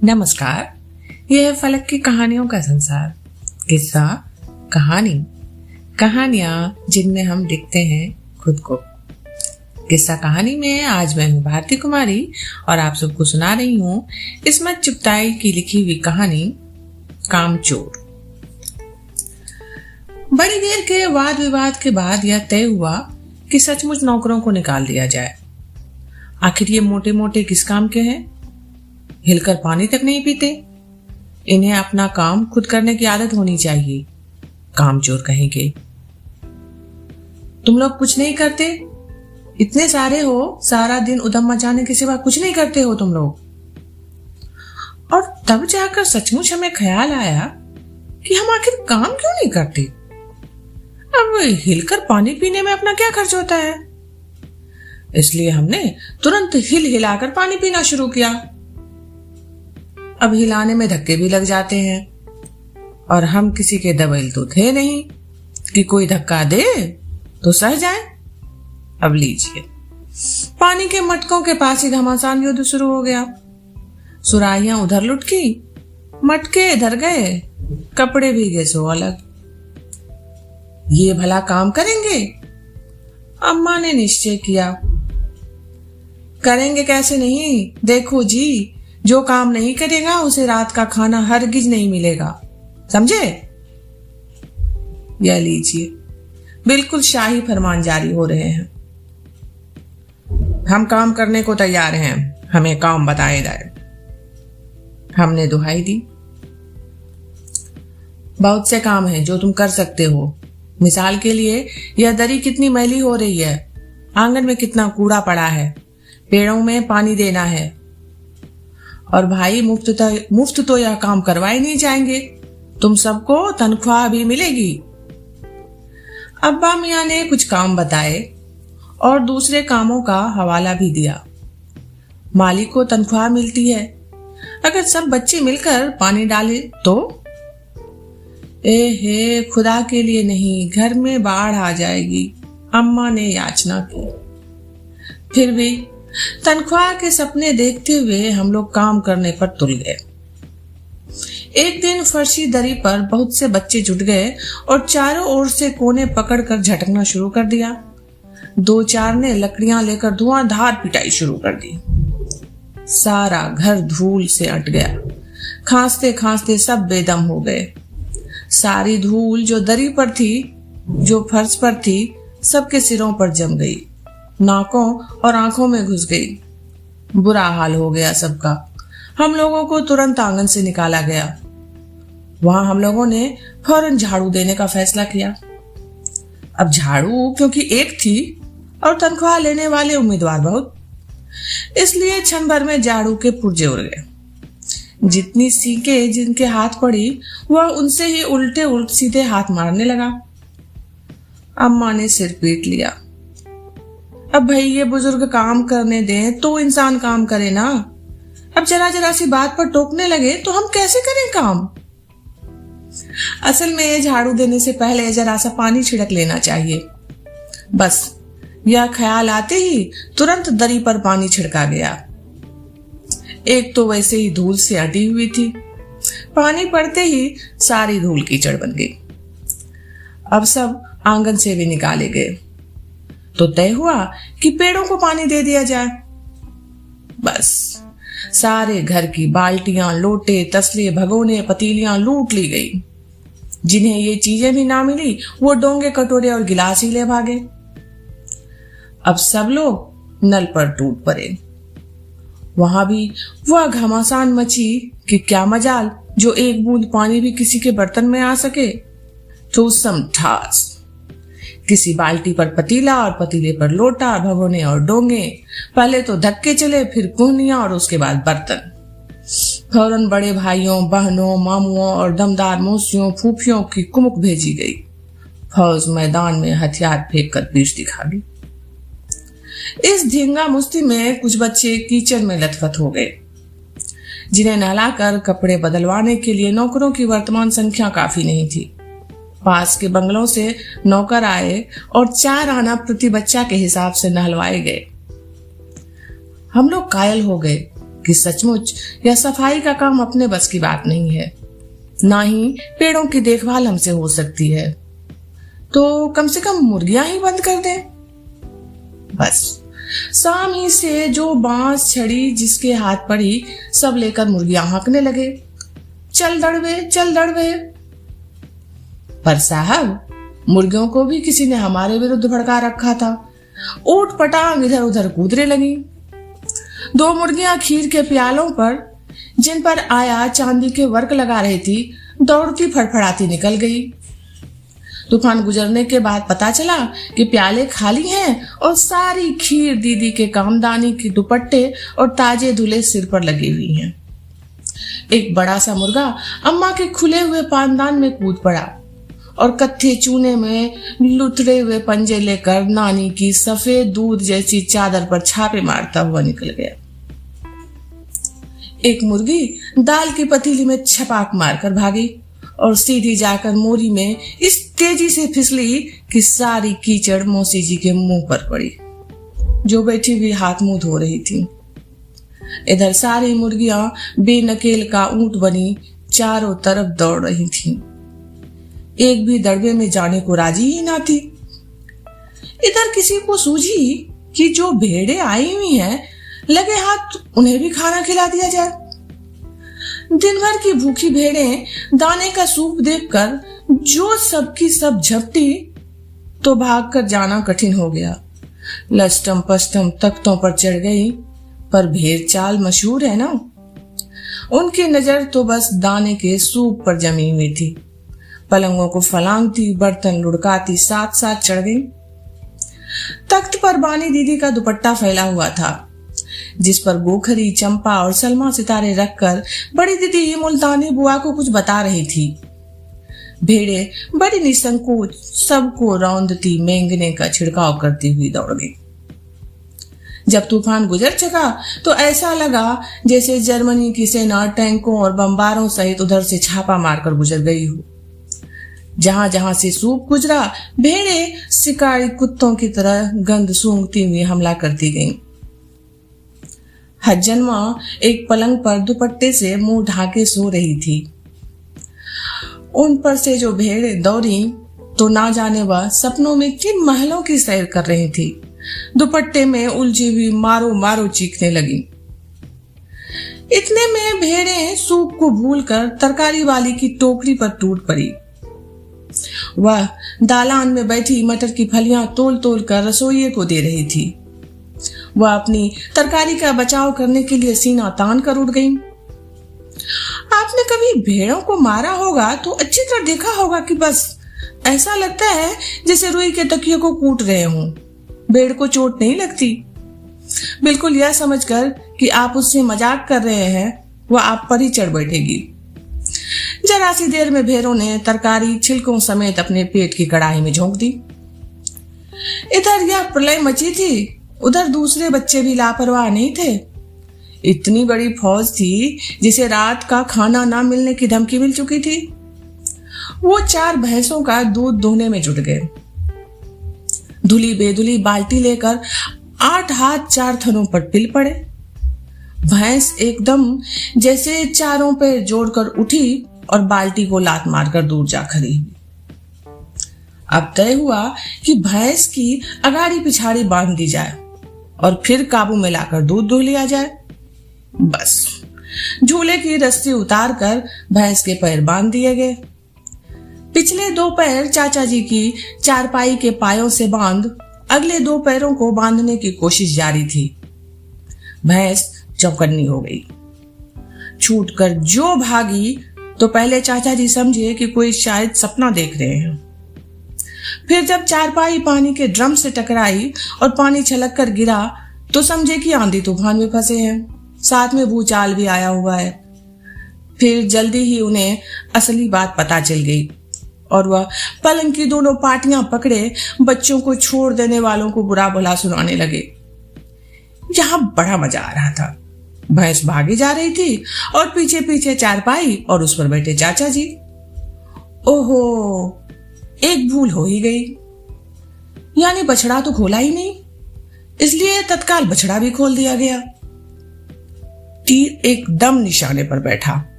नमस्कार। यह है फलक की कहानियों का संसार। किस्सा, कहानी, कहानियां जिनमें हम लिखते हैं खुद को। किस्सा कहानी में आज मैं हूँ भारती कुमारी और आप सबको सुना रही हूँ इस्मत चुगताई की लिखी हुई कहानी कामचोर। बड़ी देर के वाद विवाद के बाद यह तय हुआ कि सचमुच नौकरों को निकाल दिया जाए। आखिर ये मोटे मोटे किस काम के हैं? हिलकर पानी तक नहीं पीते। इन्हें अपना काम खुद करने की आदत होनी चाहिए। कामचोर कहेंगे। तुम लोग कुछ नहीं करते? इतने सारे हो, सारा दिन उधम मचाने के सिवा कुछ नहीं करते हो तुम लोग। और तब जाकर सचमुच हमें ख्याल आया कि हम आखिर काम क्यों नहीं करते। अब हिलकर पानी पीने में अपना क्या खर्च होता है? इसलिए हमने तुरंत हिल हिलाकर पानी पीना शुरू किया। अब हिलाने में धक्के भी लग जाते हैं और हम किसी के दबेल तो थे नहीं कि कोई धक्का दे तो सह जाए। अब लीजिए, पानी के मटकों के पास ही घमासान युद्ध शुरू हो गया। सुराहियां उधर लुटकी, मटके इधर गए, कपड़े भीगे सो अलग। ये भला काम करेंगे? अम्मा ने निश्चय किया। करेंगे कैसे नहीं, देखो जी, जो काम नहीं करेगा उसे रात का खाना हरगिज नहीं मिलेगा, समझे? यह लीजिए, बिल्कुल शाही फरमान जारी हो रहे हैं। हम काम करने को तैयार हैं, हमें काम बताए जाए। हमने दुहाई दी। बहुत से काम हैं जो तुम कर सकते हो। मिसाल के लिए, यह दरी कितनी मैली हो रही है, आंगन में कितना कूड़ा पड़ा है, पेड़ों में पानी देना है। और भाई मुफ्त तो यह काम करवाए नहीं जाएंगे, तुम सबको तनख्वाह भी मिलेगी। अब्बा मियाँ ने कुछ काम बताए और दूसरे कामों का हवाला भी दिया। मालिक को तनख्वाह मिलती है, अगर सब बच्चे मिलकर पानी डाले तो? हे खुदा के लिए नहीं, घर में बाढ़ आ जाएगी, अम्मा ने याचना की। फिर भी तनख्वाह के सपने देखते हुए हम लोग काम करने पर तुल गए। एक दिन फर्शी दरी पर बहुत से बच्चे जुट गए और चारों ओर से कोने पकड़कर झटकना शुरू कर दिया। दो चार ने लकड़ियां लेकर धुआंधार पिटाई शुरू कर दी। सारा घर धूल से अट गया। खांसते खांसते सब बेदम हो गए। सारी धूल जो दरी पर थी, जो फर्श पर थी, सबके सिरों पर जम गई, नाकों और आंखों में घुस गई। बुरा हाल हो गया सबका। हम लोगों को तुरंत आंगन से निकाला गया। वहां हम लोगों ने फौरन झाड़ू देने का फैसला किया। अब झाड़ू क्योंकि एक थी और तनख्वाह लेने वाले उम्मीदवार बहुत, इसलिए क्षण भर में झाड़ू के पुर्जे उड़ गए। जितनी सीके जिनके हाथ पड़ी, वह उनसे ही उल्टे उल्ट सीधे हाथ मारने लगा। अम्मा ने सिर पीट लिया। अब भाई ये बुजुर्ग काम करने दें तो इंसान काम करे ना। अब जरा जरा सी बात पर टोकने लगे तो हम कैसे करें काम? असल में झाड़ू देने से पहले जरा सा पानी छिड़क लेना चाहिए। बस यह ख्याल आते ही तुरंत दरी पर पानी छिड़का गया। एक तो वैसे ही धूल से अटी हुई थी, पानी पड़ते ही सारी धूल कीचड़ बन गई। अब सब आंगन से भी निकाले गए तो तय हुआ कि पेड़ों को पानी दे दिया जाए। बस सारे घर की बाल्टियां, लोटे, तसले, भगोने, पतीलियां लूट ली गई। जिन्हें ये चीजें भी ना मिली वो डोंगे, कटोरे और गिलास ही ले भागे। अब सब लोग नल पर टूट पड़े। वहां भी वह घमासान मची कि क्या मजाल जो एक बूंद पानी भी किसी के बर्तन में आ सके। तो समठास, किसी बाल्टी पर पतीला और पतीले पर लोटा, भगोने और डोंगे। पहले तो धक्के चले, फिर कुहनियां और उसके बाद बर्तन। फौरन बड़े भाइयों, बहनों, मामुओं और दमदार मौसियों, फूफियों की कुमुक भेजी गई। फौज मैदान में हथियार फेंक कर पीठ दिखा दी। इस धींगा मुश्ती में कुछ बच्चे कीचड़ में लथपथ हो गए, जिन्हें नहलाकर कपड़े बदलवाने के लिए नौकरों की वर्तमान संख्या काफी नहीं थी। पास के बंगलों से नौकर आए और 4 आना प्रति बच्चा के हिसाब से नहलवाए गए। हम लोग कायल हो गए कि सचमुच यह सफाई का काम अपने बस की बात नहीं है, ना ही पेड़ों की देखभाल हमसे हो सकती है। तो कम से कम मुर्गियां ही बंद कर दें। बस शाम ही से जो बांस छड़ी जिसके हाथ पड़ी सब लेकर मुर्गियां हाँकने लगे, चल दड़वे चल दड़वे। पर साहब, मुर्गियों को भी किसी ने हमारे विरुद्ध भड़का रखा था। ऊट पटांग इधर उधर कूदने लगी। 2 मुर्गियां खीर के प्यालों पर, जिन पर आया चांदी के वर्क लगा रही थी, दौड़ती फड़फड़ाती निकल गई। तूफान गुजरने के बाद पता चला कि प्याले खाली हैं और सारी खीर दीदी के कामदानी के दुपट्टे और ताजे धुले सिर पर लगी हुई हैं। एक बड़ा सा मुर्गा अम्मा के खुले हुए पानदान में कूद पड़ा और कत्थे चूने में लुथड़े हुए पंजे लेकर नानी की सफेद दूध जैसी चादर पर छापे मारता हुआ निकल गया। एक मुर्गी दाल की पतीली में छपाक मारकर भागी और सीधी जाकर मोरी में इस तेजी से फिसली कि सारी कीचड़ मौसी जी के मुंह पर पड़ी, जो बैठी हुई हाथ मुंह धो रही थी। इधर सारी मुर्गियां बेनकेल का ऊंट बनी चारों तरफ दौड़ रही थीं। एक भी दड़बे में जाने को राजी ही ना थी। इधर किसी को सूझी कि जो भेड़ें आई हुई हैं, लगे हाथ उन्हें भी खाना खिला दिया जाए। दिन भर की भूखी भेड़ें दाने का सूप देखकर जो सबकी सब झपटी तो भागकर जाना कठिन हो गया। लस्टम पस्टम तख्तों पर चढ़ गई, पर भेड़ चाल मशहूर है ना। उनकी नजर तो बस दाने के सूप पर जमी हुई थी। पलंगों को फलांगती, बर्तन लुढ़काती साथ साथ चढ़ गई। तख्त पर बानी दीदी का दुपट्टा फैला हुआ था, जिस पर गोखरी, चंपा और सलमा सितारे रखकर बड़ी दीदी मुल्तानी बुआ को कुछ बता रही थी। भेड़े बड़ी निसंकोच सबको रौंदती मेंगने का छिड़काव करती हुई दौड़ गई। जब तूफान गुजर चुका तो ऐसा लगा जैसे जर्मनी की सेना टैंकों और बमबारों सहित उधर से छापा मारकर गुजर गई हो। जहां जहां से सूप गुजरा, भेड़े शिकारी कुत्तों की तरह गंध सूंघती हुई हमला करती गईं। हज्जनवा एक पलंग पर दुपट्टे से मुंह ढाके सो रही थी। उन पर से जो भेड़ें दौड़ी तो ना जाने वह सपनों में किन महलों की सैर कर रही थी। दुपट्टे में उलझी हुई मारो मारो चीखने लगी। इतने में भेड़ें सूप को भूलकर तरकारी वाली की टोकरी पर टूट पड़ी। वह दालान में बैठी मटर की फलियां तोल तोल कर रसोइये को दे रही थी। वह अपनी तरकारी का बचाव करने के लिए सीना तान कर उठ गई। आपने कभी भेड़ों को मारा होगा तो अच्छी तरह देखा होगा कि बस ऐसा लगता है जैसे रुई के तकिए को कूट रहे हों। भेड़ को चोट नहीं लगती। बिल्कुल यह समझकर कि आप उससे मजाक कर रहे हैं, वह आप पर ही चढ़ बैठेगी। जरा सी देर में भेड़ों ने तरकारी छिलकों समेत अपने पेट की कड़ाही में झोंक दी। इधर यह प्रलय मची थी, उधर दूसरे बच्चे भी लापरवाह नहीं थे। इतनी बड़ी फौज थी जिसे रात का खाना ना मिलने की धमकी मिल चुकी थी। वो 4 भैंसों का दूध दोहने में जुट गए। धुली बेधुली बाल्टी लेकर 8 हाथ 4 थनों पर पिल पड़े। भैंस एकदम जैसे चारों पैर जोड़कर उठी और बाल्टी को लात मारकर दूर जा खड़ी हुई। अब तय हुआ कि भैंस की अगाड़ी पिछाड़ी बांध दी जाए और फिर काबू में लाकर दूध दुह लिया जाए। बस झूले की रस्सी उतारकर भैंस के पैर बांध दिए गए। पिछले 2 पैर चाचा जी की चारपाई के पायों से बांध अगले 2 पैरों को बांधने की कोशिश जारी थी। भैंस चौकन्नी हो गई। छूटकर जो भागी तो पहले चाचा जी समझे कि कोई शायद सपना देख रहे हैं। फिर जब चारपाई पानी के ड्रम से टकराई और पानी छलक कर गिरा तो समझे कि आंधी तूफान में फंसे हैं, साथ में भूचाल भी आया हुआ है। फिर जल्दी ही उन्हें असली बात पता चल गई और वह पलंग की दोनों पाटियां पकड़े बच्चों को छोड़ देने वालों को बुरा भला सुनाने लगे। यहां बड़ा मजा आ रहा था। भैंस भागी जा रही थी और पीछे पीछे चारपाई और उस पर बैठे चाचा जी। ओहो, एक भूल हो ही गई। यानी बछड़ा तो खोला ही नहीं, इसलिए तत्काल बछड़ा भी खोल दिया गया। तीर एकदम निशाने पर बैठा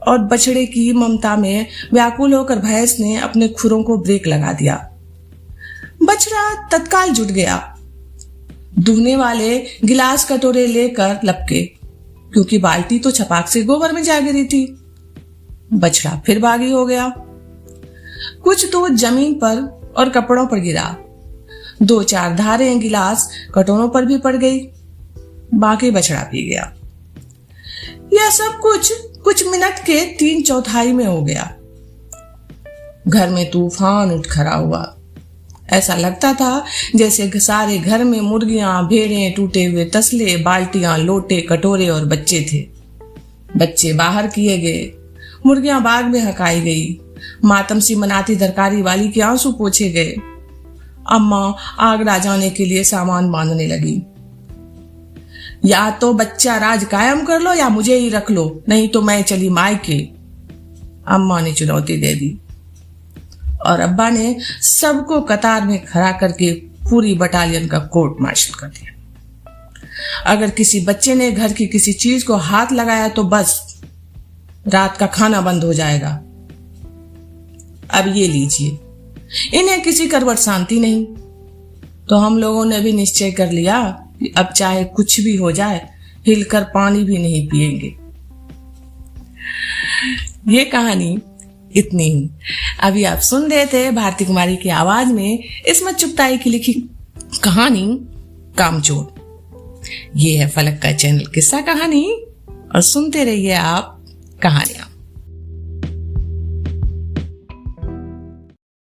और बछड़े की ममता में व्याकुल होकर भैंस ने अपने खुरों को ब्रेक लगा दिया। बछड़ा तत्काल जुट गया, दुहने वाले गिलास कटोरे लेकर लपके, क्योंकि बाल्टी तो छपाक से गोबर में जा गिरी थी। बछड़ा फिर बागी हो गया, कुछ तो जमीन पर और कपड़ों पर गिरा, 2-4 धारें गिलास कटोरों पर भी पड़ गई, बाकी बछड़ा पी गया। यह सब कुछ मिनट के 3/4 में हो गया। घर में तूफान उठ खड़ा हुआ। ऐसा लगता था जैसे सारे घर में मुर्गियां, भेड़ें, टूटे हुए तसले, बाल्टियां, लोटे, कटोरे और बच्चे थे। बच्चे बाहर किए गए, मुर्गियां बाग में हकाई गई, मातम सी मनाती तरकारी वाली के आंसू पोछे गए। अम्मा आग राजाने के लिए सामान बांधने लगी। या तो बच्चा राज कायम कर लो या मुझे ही रख लो, नहीं तो मैं चली मायके, अम्मा ने चुनौती दे दी। और अब्बा ने सबको कतार में खड़ा करके पूरी बटालियन का कोर्ट मार्शल कर दिया। अगर किसी बच्चे ने घर की किसी चीज को हाथ लगाया तो बस रात का खाना बंद हो जाएगा। अब ये लीजिए, इन्हें किसी करवट शांति नहीं। तो हम लोगों ने भी निश्चय कर लिया कि अब चाहे कुछ भी हो जाए, हिलकर पानी भी नहीं पिएंगे। ये कहानी इतनी ही। अभी आप सुन रहे थे भारती कुमारी की आवाज में इस्मत चुगताई की लिखी कहानी कामचोर। ये है फलक का चैनल किस्सा कहानी, और सुनते रहिए आप कहानियां।